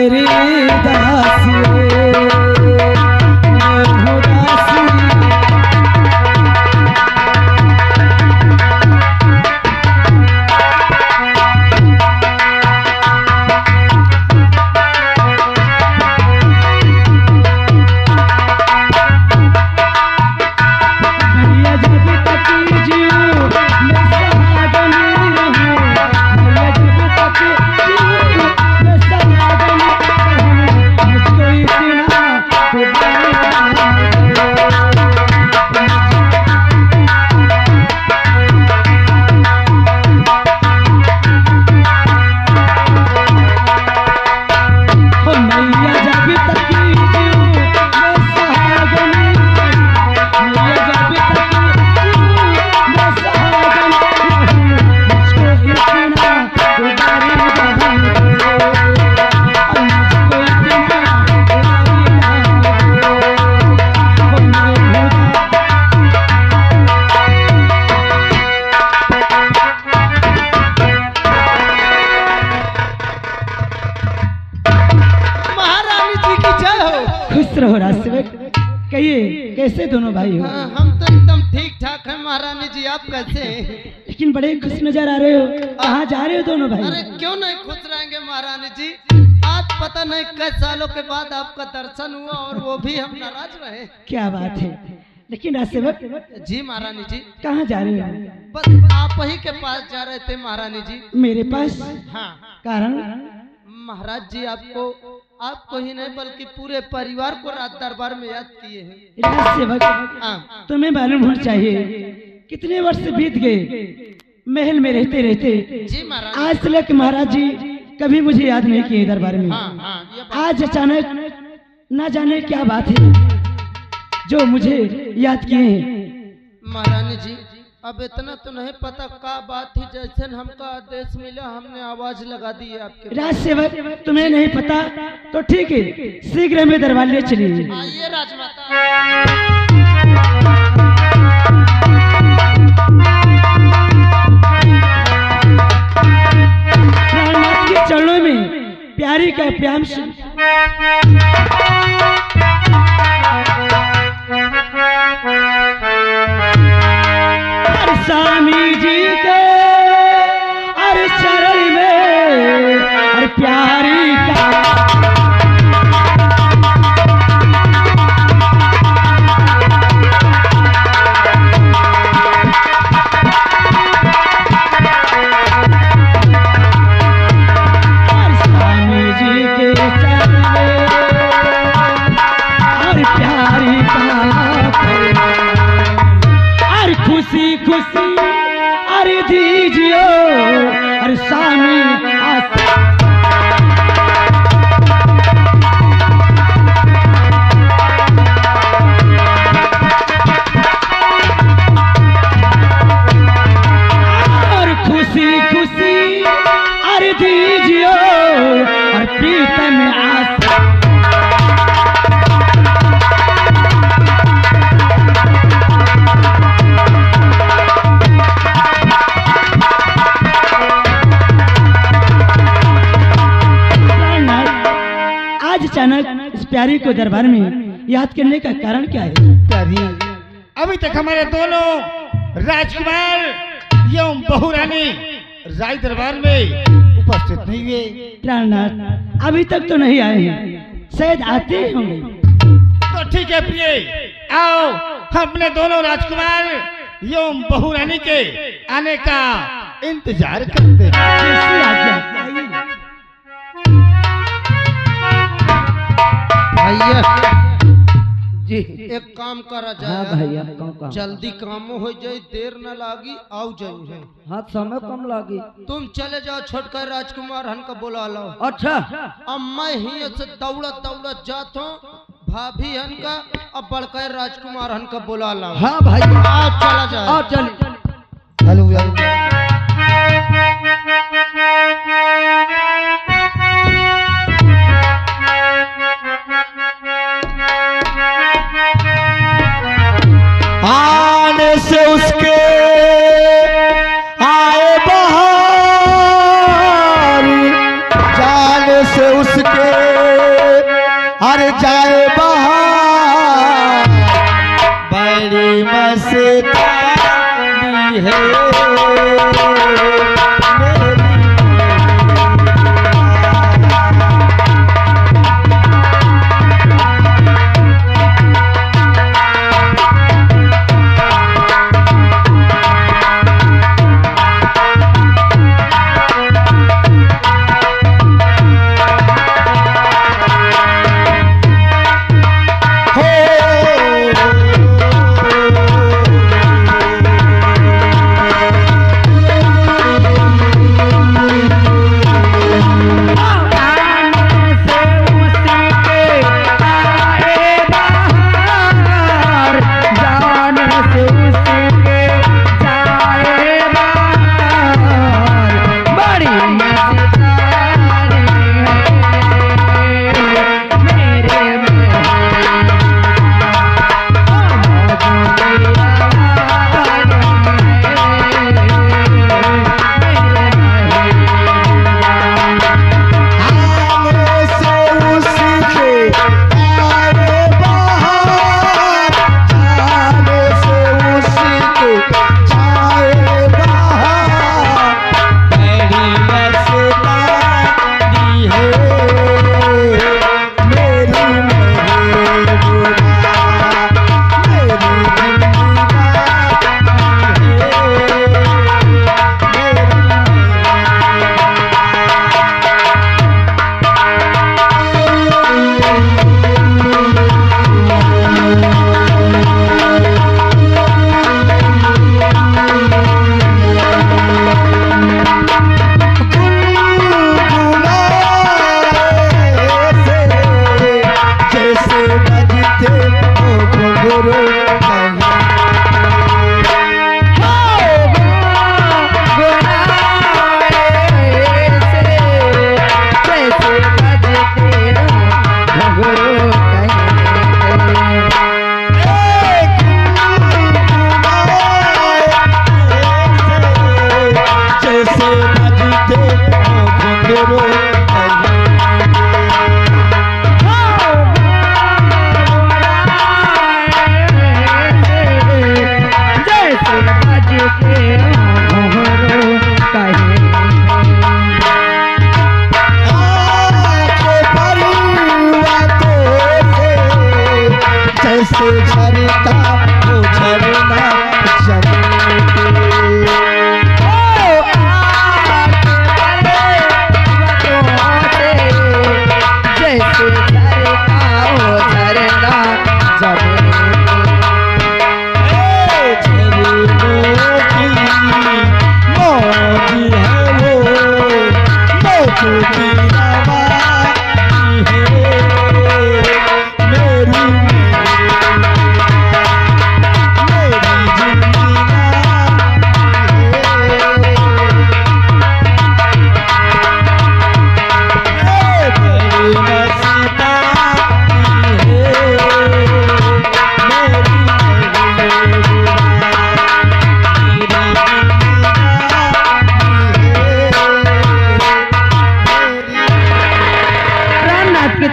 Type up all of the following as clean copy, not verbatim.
मेरी दासी हो रास्ते कहिए कैसे दोनों भाई हो? हम तो एकदम ठीक ठाक है महारानी जी, आप कैसे हैं? लेकिन बड़े खुश नजर आ रहे हो, कहाँ जा रहे हो दोनों भाई? अरे क्यों नहीं खुश रहेंगे महारानी जी, आज पता नहीं कई सालों के बाद आपका दर्शन हुआ और वो भी हम नाराज रहे। क्या बात है, लेकिन रास्ते जी महारानी जी कहाँ जा रहे हो? बस आप ही के पास जा रहे थे महारानी जी। मेरे पास? हाँ। कारण? महाराज जी आपको ही नहीं बल्कि पूरे परिवार को रात दरबार में याद किए हैं। तुम्हें मालूम होना चाहिए कितने वर्ष बीत गए महल में रहते रहते। जी महाराज। आज तक महाराज जी कभी मुझे याद नहीं किए दरबार में। आज अचानक ना जाने क्या बात है जो मुझे याद किए हैं। महारानी जी अब इतना तो नहीं पता क्या बात थी, जैसे हमका आदेश मिला हमने आवाज लगा दी है आपके। राज सेवक तुम्हें नहीं पता तो ठीक है, शीघ्र में दरबार ले चलिए। आइए राजमाता। प्राणनाथ के चरणों में प्यारी का प्याम से स्वामी जी के अरे चरण में अरे प्यारी का स्वामी जी के चरण में अरे प्यारी का अरे खुशी खुशी अरे दीजिए अरे स्वामी और खुशी खुशी अरे दीजिए और प्रीतम आस अचानक इस प्यारी को दरबार में याद करने का कारण क्या है? प्यारी अभी तक हमारे दोनों राजकुमार एवं बहू रानी राज दरबार में उपस्थित नहीं हुए। प्राणनाथ अभी तक तो नहीं आए हैं, शायद आते ही होंगे। तो ठीक है प्रिय, आओ हम अपने दोनों राजकुमार एवं बहू रानी के आने का इंतजार करते हैं। भैया जी एक काम करा जाए। हाँ भैया काम जल्दी काम हो जाए, देर न लागी, आओ जाए। हाँ समय कम लागी। तुम चले जाओ, छोटकर राजकुमार हन का बुला लो। अच्छा अब मैं ही से दौड़त दौड़त जाता हूँ, भाभी हन का अब बड़कर राजकुमार हन का बुला लो। हाँ भाई आओ चला जाए। आओ चल। हेलो आने से उसके आए बहार, जाने से उसके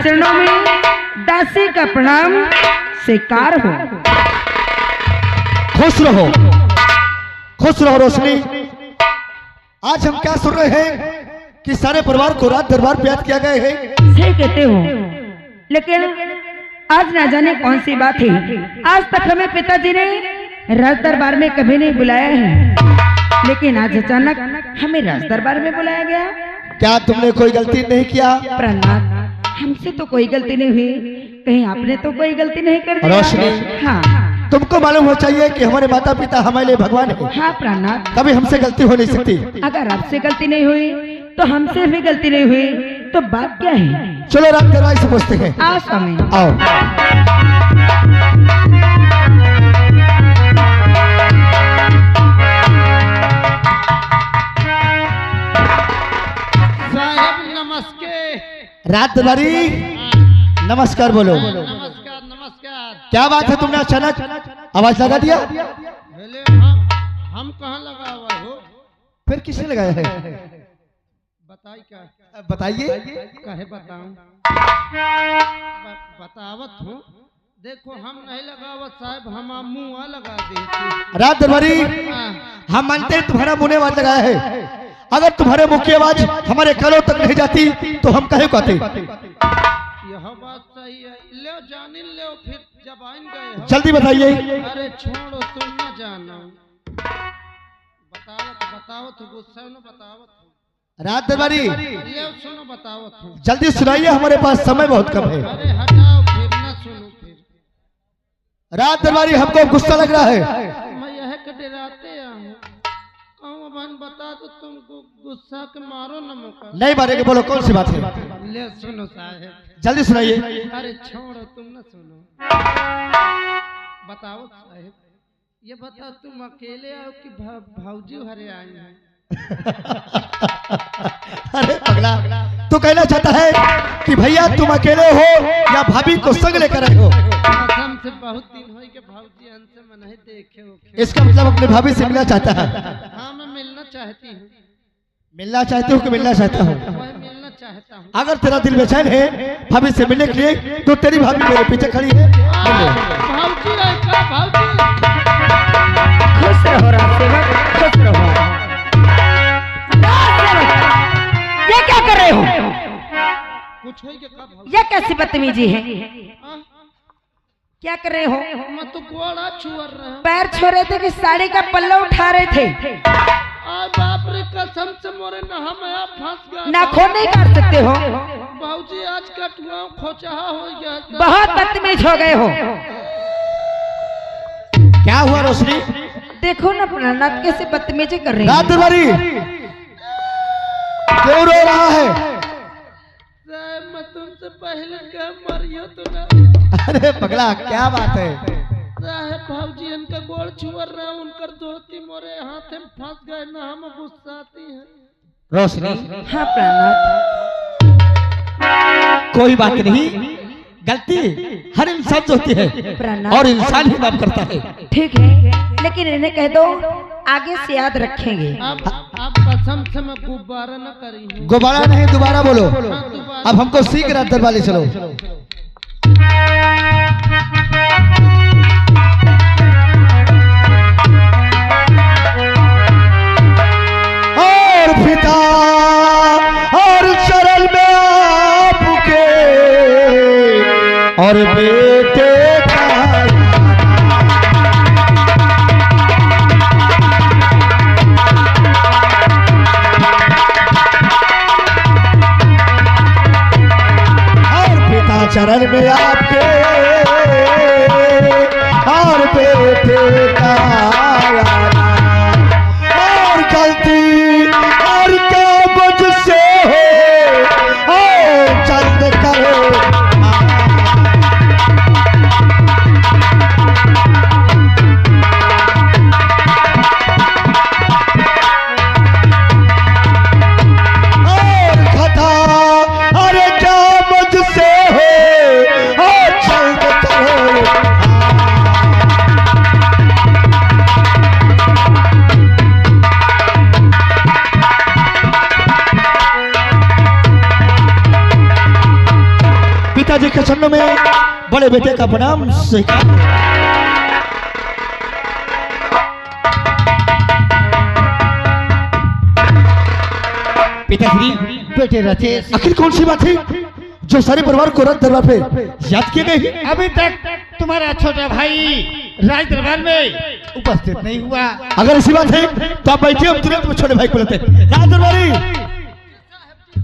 चरणों में दासी का प्रणाम स्वीकार हो। खुश रहो रोशनी। आज हम क्या सुन रहे हैं कि सारे परिवार को रात दरबार पे याद किया गया है। सही कहते हो, लेकिन आज ना जाने कौन सी बात है, आज तक हमें पिताजी ने राज दरबार में कभी नहीं बुलाया है, लेकिन आज अचानक हमें राज दरबार में बुलाया गया। क्या तुमने कोई गलती नहीं किया? प्रहलाद, हमसे तो कोई गलती नहीं हुई, कहीं आपने तो कोई गलती नहीं कर दी? रोशनी, हाँ, तुमको मालूम हो चाहिए कि हमारे माता पिता हमारे लिए भगवान है। हाँ प्रहलाद, कभी हमसे गलती हो नहीं सकती। अगर आपसे गलती नहीं हुई तो हमसे भी गलती नहीं हुई, तो बात क्या है? चलो रात दरबार से पूछते हैं। आओ स्वामी, आओ। साहब नमस्ते। रात दरबारी नमस्कार बोलो। नमस्कार नमस्कार। क्या बात है, तुमने अचानक आवाज लगा दिया? बोले हम कहाँ लगा हुआ हो? फिर किसने लगाया है? बताई क्या? बताइए। कहे बताऊं? बतावत हूँ, देखो हम नहीं लगावत साहब, हम मुँह लगा देते। रात दरबारी हाँ, हम मानते हैं तुम्हारा मुंह ने आवाज लगाया है। अगर तुम्हारे मुंह की आवाज हमारे कानों तक नहीं जाती तो हम कहे कहते। यह बात सही है। ले जान ले फिर जब आएंगे जल्दी बताइए। अरे छोड़ो तुम न जानो, बताओ तो गुस्सा न बताओ। रात दरबारी ले सुनो बताओ तुम। जल्दी सुनाइए, हमारे पास समय बहुत कम है। अरे हटाओ फिर न सुनो फिर। रात दरबारी हमको गुस्सा लग रहा है। मैं यह के डराते हूँ, कहूँ बहन बता तो तुमको गुस्सा के मारो न मौका। नहीं मारेंगे, बोलो कौन सी बात है। ले सुनो साहब, जल्दी सुनाइए। अरे छोड़ो तुम न सुनो, बताओ साहब। ये बताओ तुम अकेले आओ कि भाऊजी हरे आए हैं? अरे पगला, तू कहना चाहता है कि भैया तुम अकेले हो या भाभी को संग लेकर आए हो? कसम से बहुत दिन हो के भाऊजी हमसे मैं नहीं देखे हो। इसका मतलब अपने भाभी से मिलना चाहता है। हाँ मैं मिलना चाहती हूँ। मिलना चाहते हो कि मिलना चाहता हूँ? मैं मिलना चाहता हूँ। अगर तेरा दिल बेचैन है भाभी से मिलने के लिए तो तेरी भाभी मेरे पीछे खड़ी है। भाऊजी आए का भाऊजी? खुश रहो राज सेवक, खुश रहो। ये क्या कर रहे हो? कुछ है के का भाऊजी? ये कैसी बदतमीजी है? हाँ? क्या कर रहे हो? मैं तो गोड़ा छुअर रहा हूँ। पैर छो रहे थे कि साड़ी का पल्ला उठा रहे थे? बाप रे कसम से मोरे ना हम यहाँ फंस गया। नाखून नहीं काट सकते हो? भाऊजी आज कटुआ खोचहा हो गया। बहुत बदतमीज हो गए हो। क्या हुआ रोशनी? देखो ना प्राणनाथ कैसे बदतमीजी कर रही रात है। दरबारी क्यों रो रहा है? साहब मैं तुमसे पहले कह मरियो तो ना। अरे पगला क्या बात है? साहब भाऊजी इनका गोड़ छुअर रहा, उनकर धोती मोरे हाथ में फंस गए ना, हम गुस्सा आती है। रोशनी हाँ प्राणनाथ, कोई बात नहीं, गलती हर इंसान से होती है प्राणनाथ और इंसान ही माफ करता है। ठीक है, लेकिन इन्हें कह दो आगे से याद रखेंगे। अब कसम से मैं गुब्बारा न करी हूँ। दोबारा नहीं, दोबारा बोलो। हाँ, दोबारा। अब हमको सीख रात दरबारी चलो। और पिता और चरण में आपके और बेटे का चरण में आपके और बेटे का और गलती और क्या मुझसे हो और चंद करो। और कथा अरे क्या मुझसे पिताजी के चरणों में बड़े बेटे का प्रणाम स्वीकार। पिताश्री बेटे राजेश, आखिर कौन सी बात है जो सारे परिवार को राज दरबार पे याद किए गए? अभी तक तुम्हारा छोटा भाई राज दरबार में उपस्थित नहीं हुआ। अगर ऐसी बात है तो आप बैठिए, हम तुरंत छोटे भाई को लेते हैं। राज दरबारी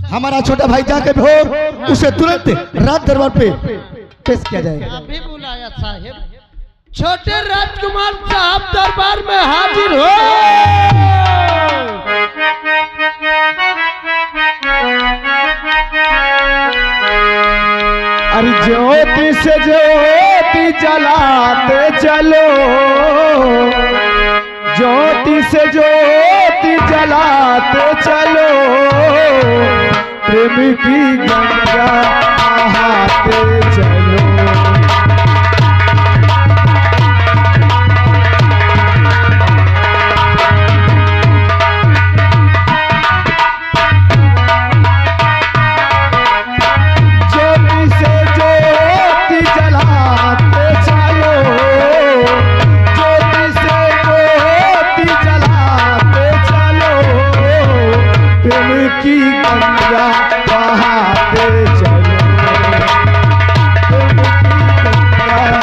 हमारा छोटा भाई जाके भोर उसे तुरंत राज दरबार पे पेश किया जाएगा। अभी बुलाया साहिब, छोटे राजकुमार साहब दरबार में हाजिर हो। अरे ज्योति से ज्योति जलाते चलो, ज्योति से ज्योति जलाते चलो, प्रेम की गंगा बहाते चलो। ज्योति से ज्योति जलाते की गंगा बहाते चलो, प्रेम की गंगा।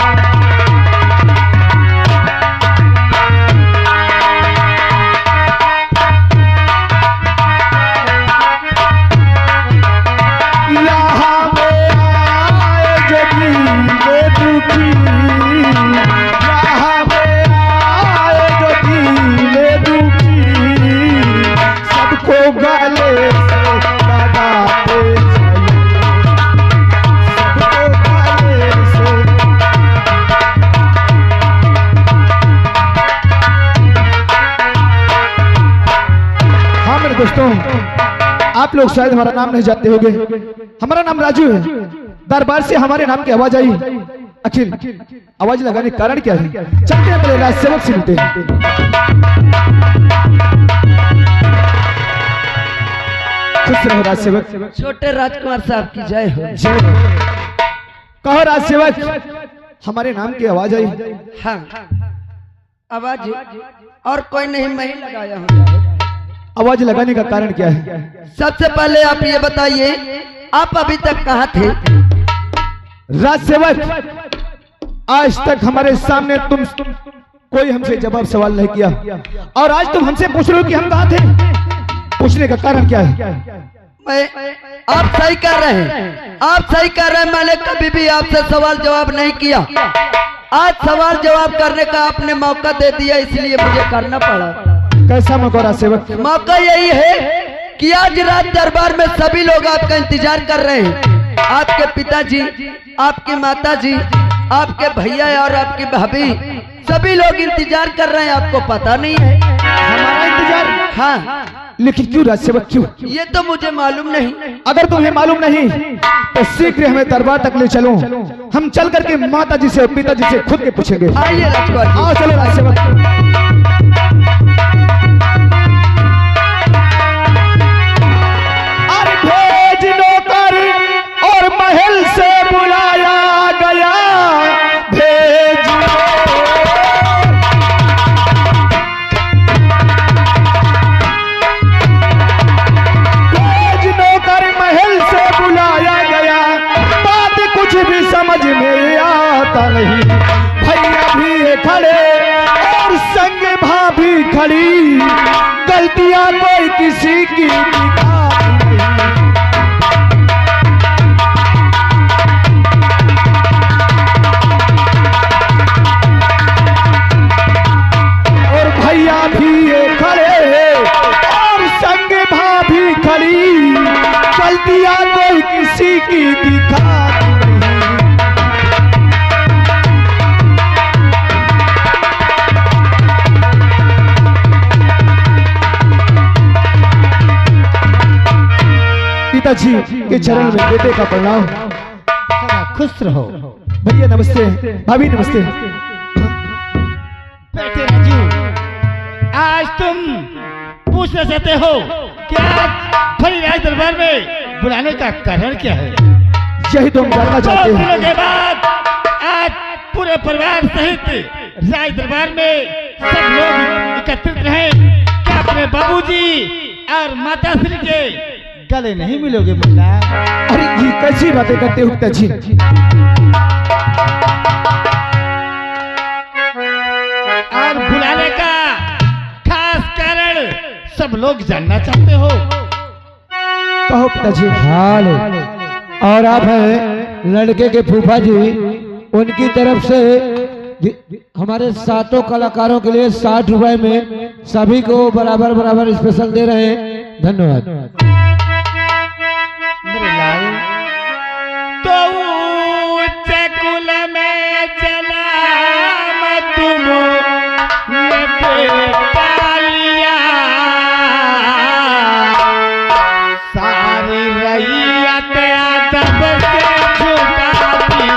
यहाँ में आए जो दिले दुखी, यहाँ में आए जो दिले दुखी, सबको गले से लगाते चलो, सबको गले से। हाँ मेरे दोस्तों, आप लोग शायद हमारा नाम नहीं जानते होंगे। हमारा नाम राजू है। दरबार से हमारे नाम की आवाज आई। अखिल, आवाज लगाने का कारण क्या है? चलते हैं पहले राज सेवक से मिलते हैं। खुश रहो राज सेवक। छोटे राजकुमार साहब की जय हो। जय हो। कहो राज सेवक, हमारे नाम की आवाज आई। हाँ, आवाज और कोई नहीं, मैं ही लगाया हूँ। आवाज लगाने का कारण क्या है? सबसे पहले आप ये बताइए, आप अभी तक कहाँ थे? राज सेवक, आज तक हमारे सामने तुम कोई हमसे जवाब सवाल नहीं किया, और आज तुम हमसे पूछ रहे हो कि हम कहाँ थे। पूछने का कारण क्या है? आप सही कर रहे हैं, आप सही कर रहे हैं। मैंने कभी भी आपसे सवाल जवाब नहीं किया। आज सवाल जवाब करने का आपने मौका दे दिया, इसलिए मुझे करना पड़ा। कैसा मौका राज सेवक? मौका यही है कि आज रात दरबार में सभी लोग आपका इंतजार कर रहे हैं। आपके पिताजी, आपकी माताजी, आपके भैया और आपकी भाभी, सभी लोग इंतजार कर रहे हैं। आपको पता नहीं है हमारा इंतजार? हाँ, लेकिन क्यों राज सेवक, क्यों? ये तो मुझे मालूम नहीं। अगर तुम्हें मालूम नहीं तो शीघ्र हमें दरबार तक ले चलो। हम चल करके माता जी से और पिताजी से खुद के पूछेंगे। आइए राजकुमार जी। आओ चलो राज सेवक। भेज नौकर और महल से बुलाया गया, भेज नौकर महल से बुलाया गया। बात कुछ भी समझ में आता नहीं। भैया भी खड़े और संग भाभी खड़ी, गलतियां कोई किसी की गलतियां कोई किसी की दिखाती नहीं। पिताजी के चरण में बेटे का प्रणाम। खुश रहो। भैया नमस्ते, भाभी नमस्ते। बेटे राजू, आज तुम पूछना चाहते हो कि आज फरी राज दरबार में बुलाने का कारण क्या है? यही तो हम जानना चाहते हैं। दिनों के बाद आज पूरे परिवार सहित राज दरबार में सब लोग एकत्रित रहे। क्या अपने बाबूजी और माता श्री के गले नहीं मिलोगे मुन्ना? अरे ये कैसी बातें करते हो पिताजी? और बुलाने का खास कारण सब लोग जानना चाहते हो। कहो पिताजी। हाल और आप हैं लड़के के फूफा जी, उनकी तरफ से हमारे सातों कलाकारों के लिए 60 रुपए में सभी को बराबर बराबर स्पेशल दे रहे हैं। धन्यवाद। मेरे लाल, तो ऊंचे कुल में जन्म तुमने बेटा लिया, सारी रैयत अदब से झुकाती।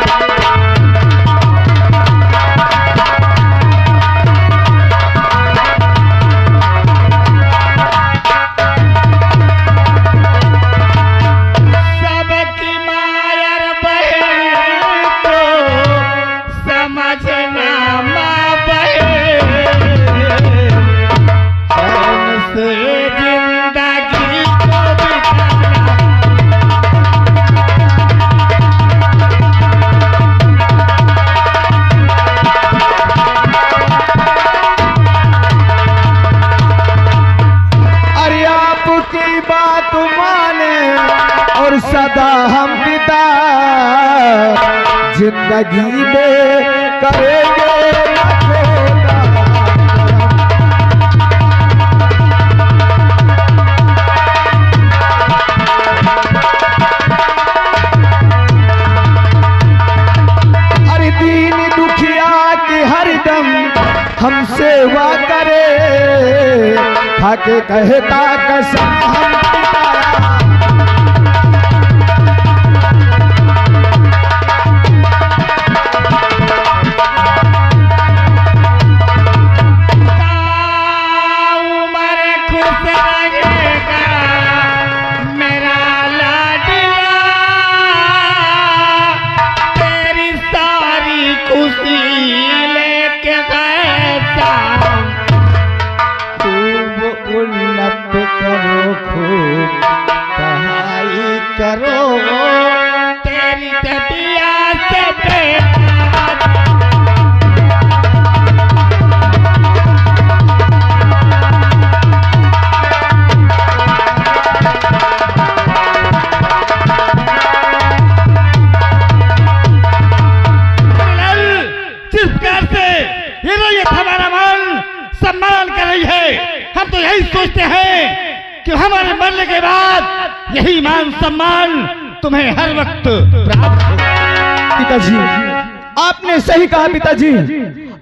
और सदा हम पिता जिंदगी में करेंगे न छोड़ा। अरे दीन दुखिया की हरदम हम सेवा करे, खाके कहता कसम हम करो, खूब पढ़ाई करो, तेरी तबीयत से बेकार। जिस प्रकार से ये रैयत हमारा मान सम्मान कर रही है, हम तो यही सोचते हैं कि हमारे मरने के बाद यही मान सम्मान तुम्हें हर वक्त प्राप्त हो। पिताजी आपने सही कहा पिताजी।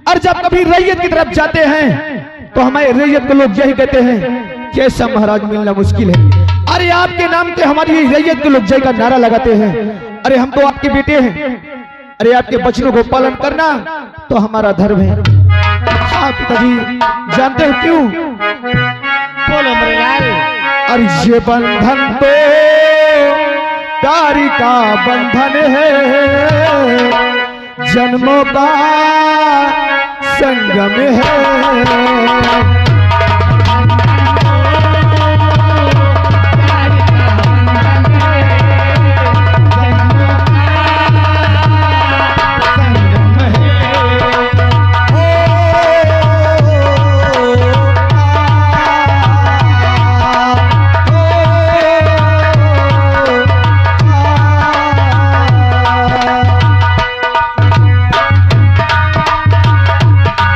और जब कभी रैयत की तरफ जाते हैं तो हमारे रैयत के लोग यही कहते हैं कि ऐसा महाराज मिलना मुश्किल है। अरे आपके नाम पे हमारी रैयत के लोग जय का नारा लगाते हैं। अरे हम तो आपके बेटे हैं, अरे आपके वचनों को पालन करना तो हमारा धर्म है। हाँ पिताजी, जानते हो क्यों? बोलो मेरे लाल। अरे ये बंधन तो प्यारी का बंधन है, जन्मों का संगम है।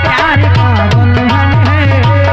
प्यार का बंधन है,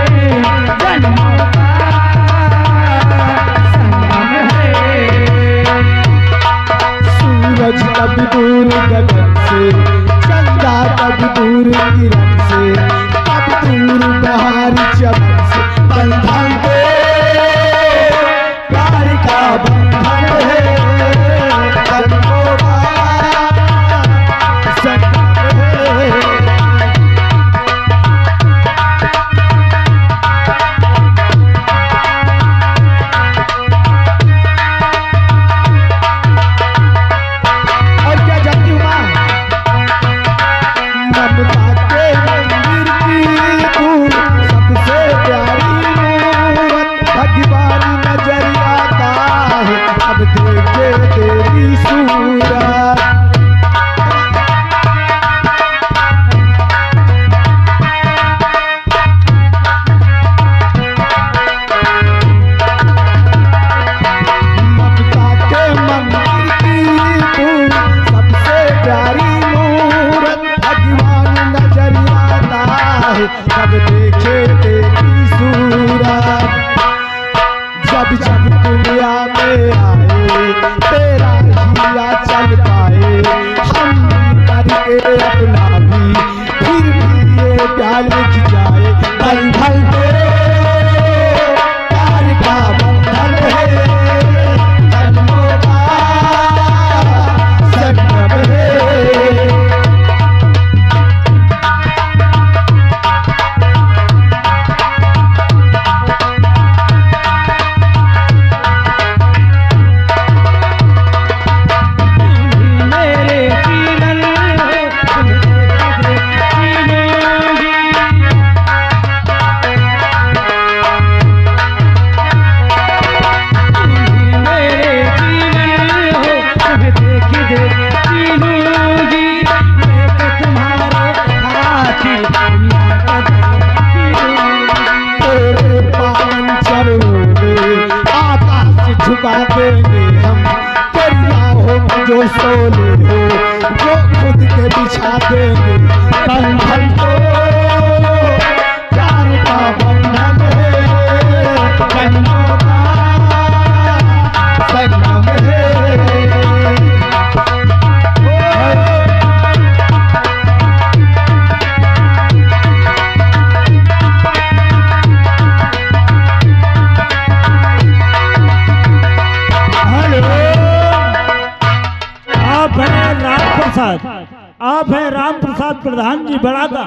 प्रसाद, आप हैं राम प्रसाद प्रधान जी बड़ागा।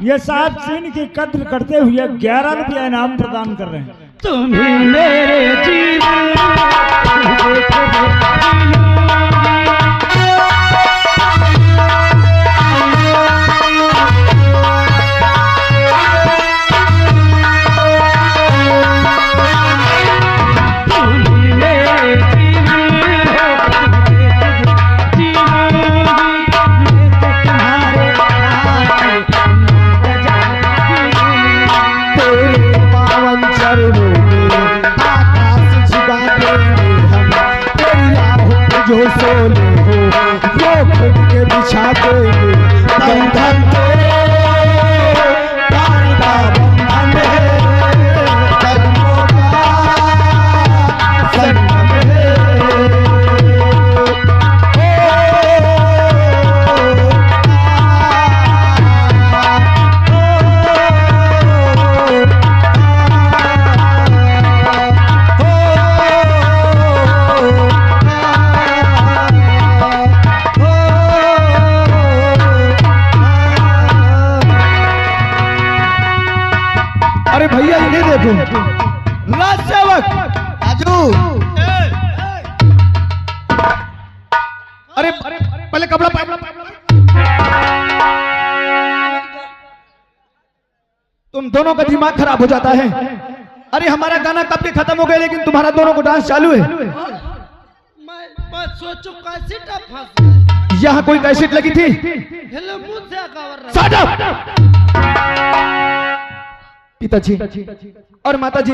ये 7 सीन की कद्र करते हुए 11 रुपया इनाम प्रदान कर रहे हैं। तुम्हें मेरे जीवन जो सोने हो वो खुद के बिछा देंगे बंधन तो प्यार का बंधन है, जन्मों का संगम है। अरे भैया इन्हें देखो, राज सेवक राजू, अरे पहले कपड़ा तुम दोनों का दिमाग खराब हो जाता है। अरे हमारा गाना कब के खत्म हो गया, लेकिन तुम्हारा दोनों को डांस चालू है। मैं सोचो कैसेट फंस यहाँ कोई कैसेट लगी थी? हेलो मुझसे कवर Shut up! पिताजी और माताजी,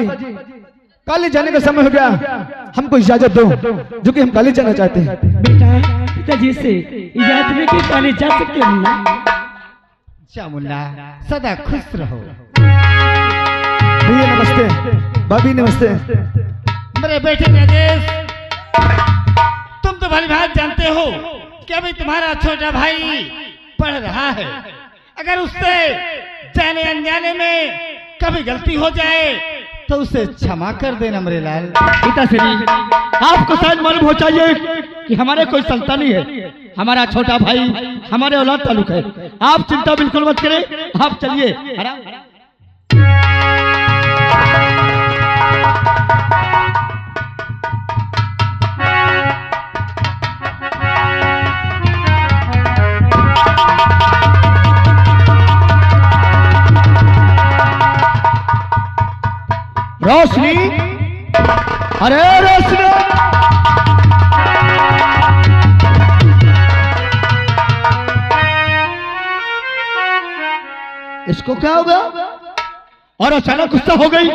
कॉलेज जाने का समय हो गया, हमको इजाजत दो, जो कि हम कॉलेज जाना चाहते हैं। बेटा, पिताजी से इजाजत में कि कॉलेज जा सकते हो मुन्ना? अच्छा मुन्ना, सदा खुश रहो। भैया नमस्ते, भाभी नमस्ते। मेरे बेटे राजेश, तुम तो भली भांति जानते हो कि अभी तुम्हारा छोटा भाई पढ़ रहा है। अगर उससे जाने अनजाने में कभी गलती हो जाए तो उसे क्षमा कर देना मेरे लाल। पिताश्री, आपको शायद मालूम हो चाहिए कि हमारे कोई संतान नहीं है। हमारा छोटा भाई हमारे औलाद ताल्लुक है। आप चिंता बिल्कुल मत करें, आप चलिए आराम। रोशनी, अरे रोशनी, इसको क्या हो गया? और अचानक गुस्सा हो गई।